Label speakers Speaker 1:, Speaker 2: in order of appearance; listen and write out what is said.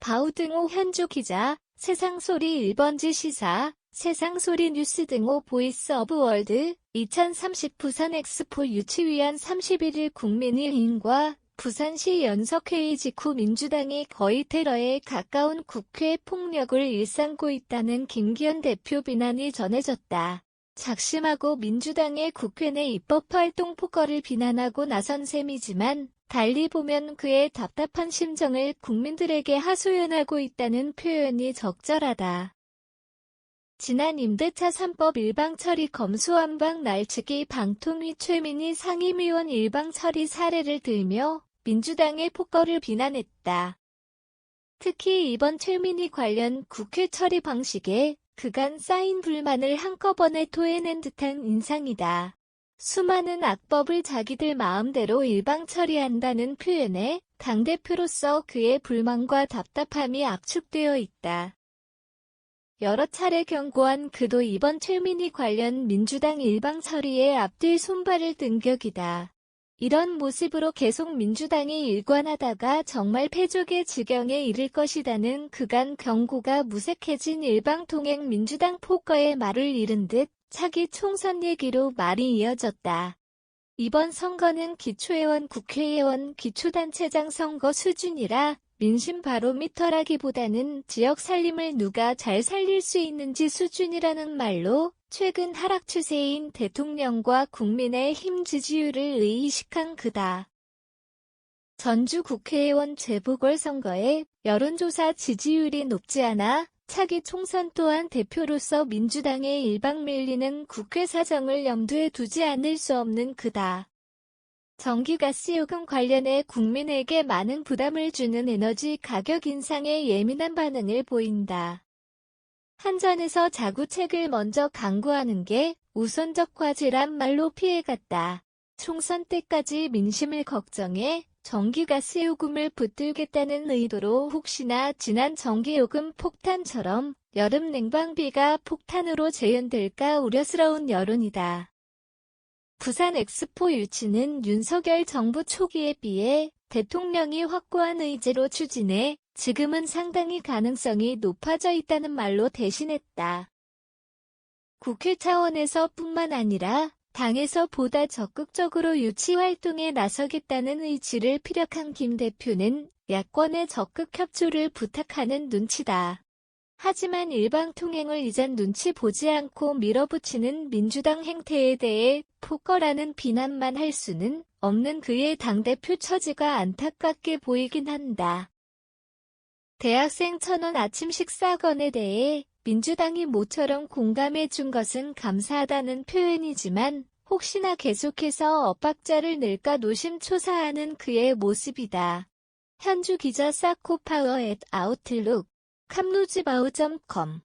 Speaker 1: 바우등호 현주 기자, 세상소리 1번지 시사, 세상소리 뉴스 등호 보이스 오브 월드, 2030 부산 엑스포 유치위원 31일 국민의힘과 부산시 연석회의 직후 민주당이 거의 테러에 가까운 국회 폭력을 일삼고 있다는 김기현 대표 비난이 전해졌다. 작심하고 민주당의 국회 내 입법활동 폭거를 비난하고 나선 셈이지만 달리 보면 그의 답답한 심정을 국민들에게 하소연하고 있다는 표현이 적절하다. 지난 임대차 3법 일방처리 검수완박 날치기 방통위 최민희 상임위원 일방처리 사례를 들며 민주당의 폭거를 비난했다. 특히 이번 최민희 관련 국회 처리 방식에 그간 쌓인 불만을 한꺼번에 토해낸 듯한 인상이다. 수많은 악법을 자기들 마음대로 일방 처리한다는 표현에 당대표로서 그의 불만과 답답함이 압축되어 있다. 여러 차례 경고한 그도 이번 최민희 관련 민주당 일방 처리에 앞뒤 손발을 든 격이다. 이런 모습으로 계속 민주당이 일관하다가 정말 패족의 지경에 이를 것이다는 그간 경고가 무색해진 일방통행 민주당 폭거의 말을 잃은 듯 차기 총선 얘기로 말이 이어졌다. 이번 선거는 기초의원 국회의원 기초단체장 선거 수준이라 민심 바로미터라기보다는 지역 살림을 누가 잘 살릴 수 있는지 수준이라는 말로 최근 하락 추세인 대통령과 국민의힘 지지율을 의식한 그다. 전주 국회의원 재보궐선거에 여론조사 지지율이 높지 않아 차기 총선 또한 대표로서 민주당의 일방 밀리는 국회 사정을 염두에 두지 않을 수 없는 그다. 전기가스요금 관련해 국민에게 많은 부담을 주는 에너지 가격 인상에 예민한 반응을 보인다. 한전에서 자구책을 먼저 강구하는 게 우선적 과제란 말로 피해갔다. 총선 때까지 민심을 걱정해 전기가스요금을 붙들겠다는 의도로 혹시나 지난 전기요금 폭탄처럼 여름 냉방비가 폭탄으로 재현될까 우려스러운 여론이다. 부산 엑스포 유치는 윤석열 정부 초기에 비해 대통령이 확고한 의지로 추진해 지금은 상당히 가능성이 높아져 있다는 말로 대신했다. 국회 차원에서 뿐만 아니라 당에서 보다 적극적으로 유치 활동에 나서겠다는 의지를 피력한 김 대표는 야권의 적극 협조를 부탁하는 눈치다. 하지만 일방통행을 이젠 눈치 보지 않고 밀어붙이는 민주당 행태에 대해 폭거라는 비난만 할 수는 없는 그의 당대표 처지가 안타깝게 보이긴 한다. 대학생 1,000원 아침 식사건에 대해 민주당이 모처럼 공감해 준 것은 감사하다는 표현이지만 혹시나 계속해서 엇박자를 낼까 노심초사하는 그의 모습이다. 현주 기자 사코파워 @아웃룩, 캄루즈바우.com